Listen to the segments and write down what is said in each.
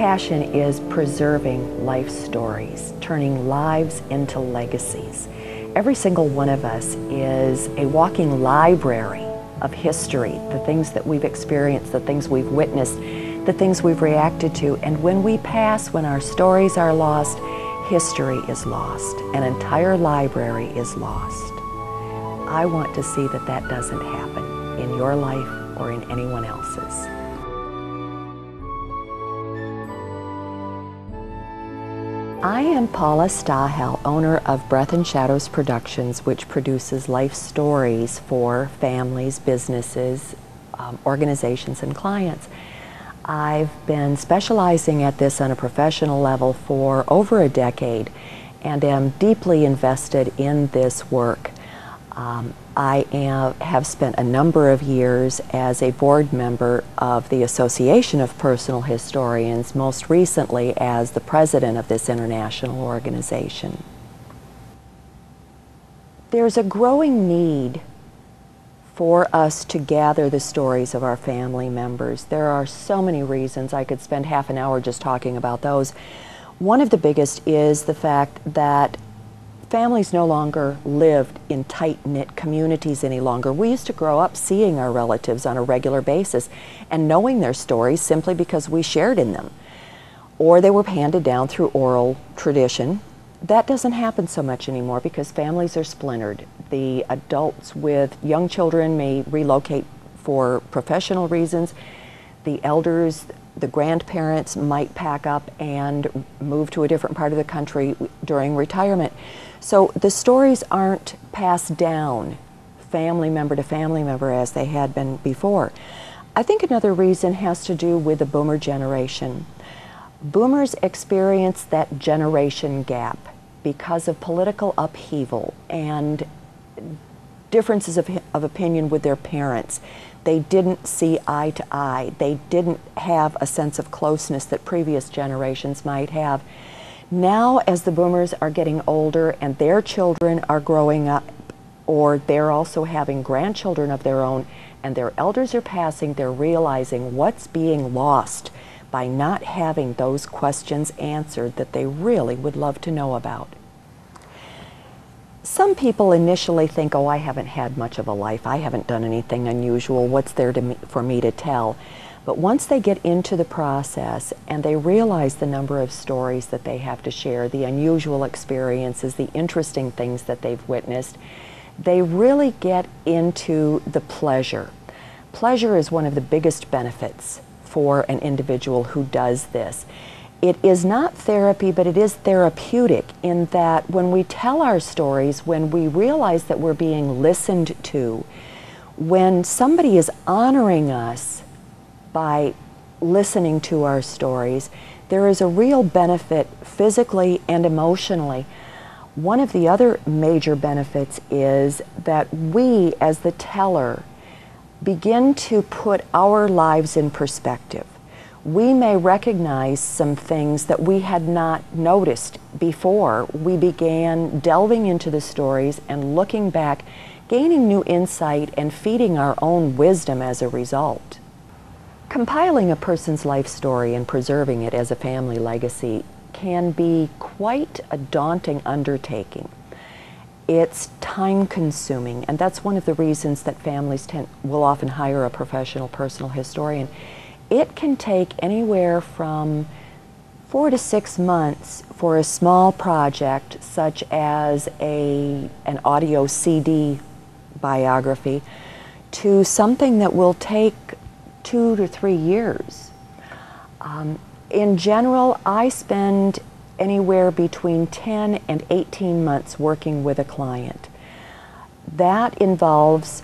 passion is preserving life stories, turning lives into legacies. Every single one of us is a walking library of history, the things that we've experienced, the things we've witnessed, the things we've reacted to. And when we pass, when our stories are lost, history is lost. An entire library is lost. I want to see that that doesn't happen in your life or in anyone else's. I am Paula Stahel, owner of Breath and Shadows Productions, which produces life stories for families, businesses, organizations, and clients. I've been specializing at this on a professional level for over a decade and am deeply invested in this work. I have spent a number of years as a board member of the Association of Personal Historians, most recently as the president of this international organization. There's a growing need for us to gather the stories of our family members. There are so many reasons. I could spend half an hour just talking about those. One of the biggest is the fact that families no longer lived in tight-knit communities any longer. We used to grow up seeing our relatives on a regular basis and knowing their stories simply because we shared in them, or they were handed down through oral tradition. That doesn't happen so much anymore because families are splintered. The adults with young children may relocate for professional reasons. The elders, the grandparents might pack up and move to a different part of the country during retirement. So the stories aren't passed down family member to family member as they had been before. I think another reason has to do with the boomer generation. Boomers experienced that generation gap because of political upheaval and differences of opinion with their parents. They didn't see eye to eye. They didn't have a sense of closeness that previous generations might have. Now, as the boomers are getting older and their children are growing up, or they're also having grandchildren of their own, and their elders are passing, they're realizing what's being lost by not having those questions answered that they really would love to know about. Some people initially think, oh, I haven't had much of a life. I haven't done anything unusual. What's there for me to tell? But once they get into the process and they realize the number of stories that they have to share, the unusual experiences, the interesting things that they've witnessed, they really get into the pleasure. Pleasure is one of the biggest benefits for an individual who does this. It is not therapy, but it is therapeutic in that when we tell our stories, when we realize that we're being listened to, when somebody is honoring us by listening to our stories, there is a real benefit physically and emotionally. One of the other major benefits is that we, as the teller, begin to put our lives in perspective. We may recognize some things that we had not noticed before we began delving into the stories and looking back, gaining new insight and feeding our own wisdom as a result. Compiling a person's life story and preserving it as a family legacy can be quite a daunting undertaking. It's time-consuming, and that's one of the reasons that families will often hire a professional personal historian. It can take anywhere from 4 to 6 months for a small project such as an audio CD biography to something that will take 2 to 3 years. In general, I spend anywhere between 10 and 18 months working with a client. That involves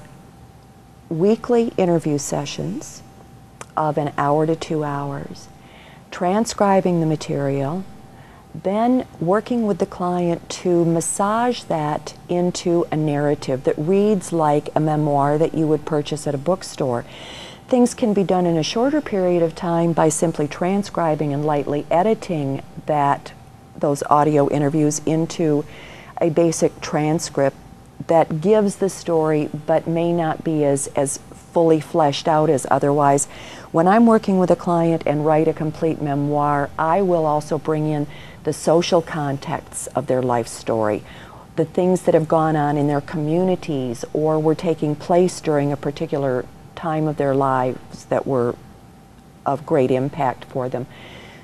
weekly interview sessions of an hour to 2 hours, transcribing the material, then working with the client to massage that into a narrative that reads like a memoir that you would purchase at a bookstore. Things can be done in a shorter period of time by simply transcribing and lightly editing those audio interviews into a basic transcript that gives the story but may not be as fully fleshed out as otherwise. When I'm working with a client and write a complete memoir, I will also bring in the social contexts of their life story, the things that have gone on in their communities or were taking place during a particular time of their lives that were of great impact for them.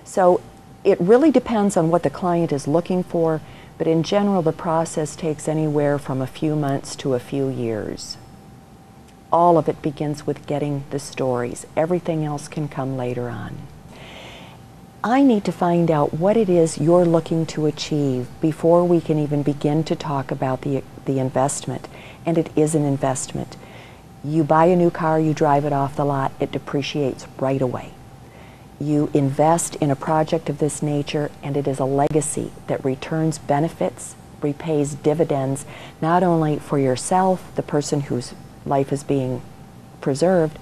So it really depends on what the client is looking for, but in general the process takes anywhere from a few months to a few years. All of it begins with getting the stories. Everything else can come later on. I need to find out what it is you're looking to achieve before we can even begin to talk about the investment. And it is an investment. You buy a new car, you drive it off the lot, it depreciates right away. You invest in a project of this nature, and it is a legacy that returns benefits, repays dividends, not only for yourself, the person whose life is being preserved,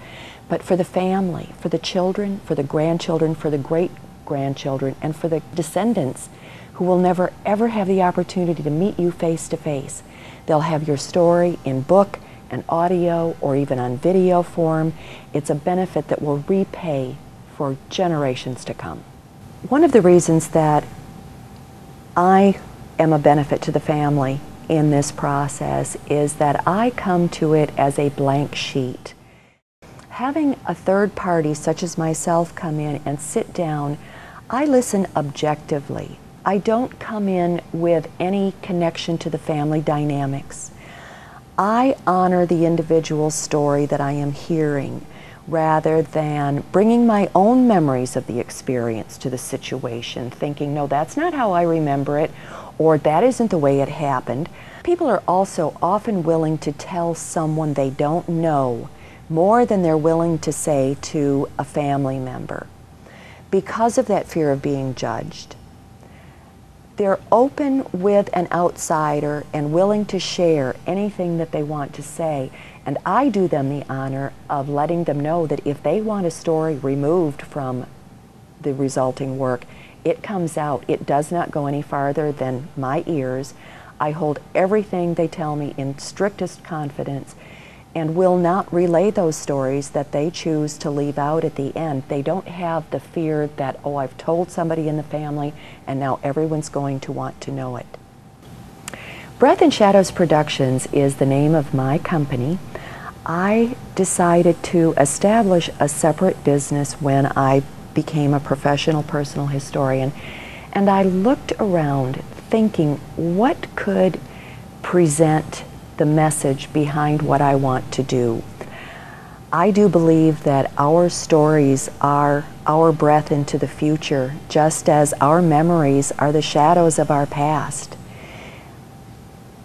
but for the family, for the children, for the grandchildren, for the great-grandchildren, and for the descendants who will never ever have the opportunity to meet you face to face. They'll have your story in book and audio or even on video form. It's a benefit that will repay for generations to come. One of the reasons that I am a benefit to the family in this process is that I come to it as a blank sheet. Having a third party such as myself come in and sit down, I listen objectively. I don't come in with any connection to the family dynamics. I honor the individual story that I am hearing rather than bringing my own memories of the experience to the situation, thinking, no, that's not how I remember it, or that isn't the way it happened. People are also often willing to tell someone they don't know more than they're willing to say to a family member because of that fear of being judged. They're open with an outsider and willing to share anything that they want to say. And I do them the honor of letting them know that if they want a story removed from the resulting work, it comes out. It does not go any farther than my ears. I hold everything they tell me in strictest confidence and will not relay those stories that they choose to leave out at the end. They don't have the fear that, oh, I've told somebody in the family and now everyone's going to want to know it. Breath and Shadows Productions is the name of my company. I decided to establish a separate business when I became a professional personal historian, and I looked around thinking what could present the message behind what I want to do. I do believe that our stories are our breath into the future, just as our memories are the shadows of our past.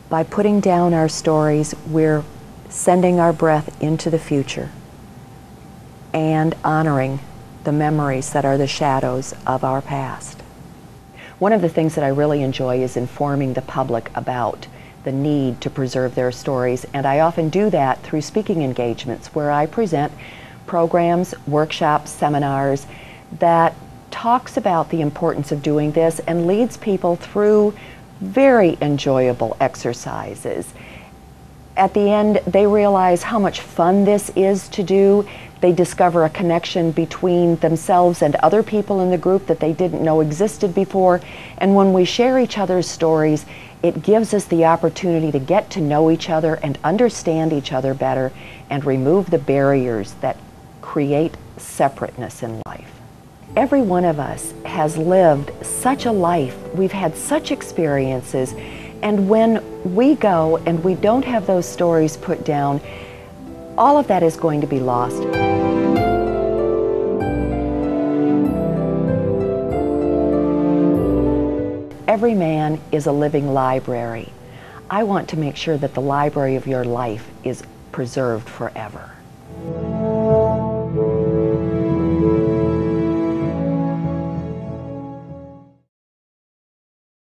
By putting down our stories, we're sending our breath into the future and honoring the memories that are the shadows of our past. One of the things that I really enjoy is informing the public about the need to preserve their stories, and I often do that through speaking engagements where I present programs, workshops, seminars that talks about the importance of doing this and leads people through very enjoyable exercises. At the end, they realize how much fun this is to do. They discover a connection between themselves and other people in the group that they didn't know existed before. And when we share each other's stories, it gives us the opportunity to get to know each other and understand each other better and remove the barriers that create separateness in life. Every one of us has lived such a life. We've had such experiences. And when we go and we don't have those stories put down, all of that is going to be lost. Every man is a living library. I want to make sure that the library of your life is preserved forever.